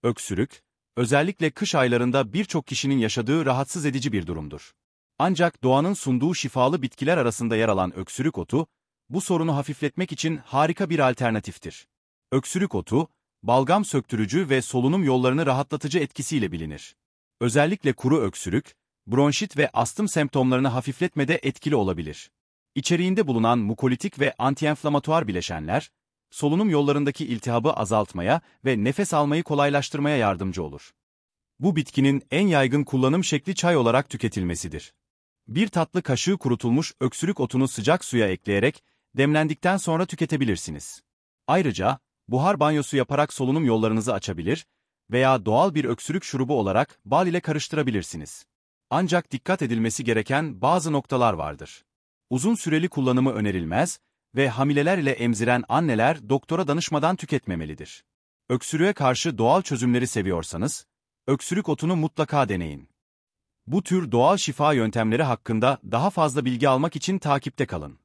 Öksürük, özellikle kış aylarında birçok kişinin yaşadığı rahatsız edici bir durumdur. Ancak doğanın sunduğu şifalı bitkiler arasında yer alan öksürük otu, bu sorunu hafifletmek için harika bir alternatiftir. Öksürük otu, balgam söktürücü ve solunum yollarını rahatlatıcı etkisiyle bilinir. Özellikle kuru öksürük, bronşit ve astım semptomlarını hafifletmede etkili olabilir. İçeriğinde bulunan mukolitik ve antienflamatuar bileşenler, solunum yollarındaki iltihabı azaltmaya ve nefes almayı kolaylaştırmaya yardımcı olur. Bu bitkinin en yaygın kullanım şekli çay olarak tüketilmesidir. Bir tatlı kaşığı kurutulmuş öksürük otunu sıcak suya ekleyerek demlendikten sonra tüketebilirsiniz. Ayrıca, buhar banyosu yaparak solunum yollarınızı açabilir veya doğal bir öksürük şurubu olarak bal ile karıştırabilirsiniz. Ancak dikkat edilmesi gereken bazı noktalar vardır. Uzun süreli kullanımı önerilmez ve hamileler ile emziren anneler doktora danışmadan tüketmemelidir. Öksürüğe karşı doğal çözümleri seviyorsanız, öksürük otunu mutlaka deneyin. Bu tür doğal şifa yöntemleri hakkında daha fazla bilgi almak için takipte kalın.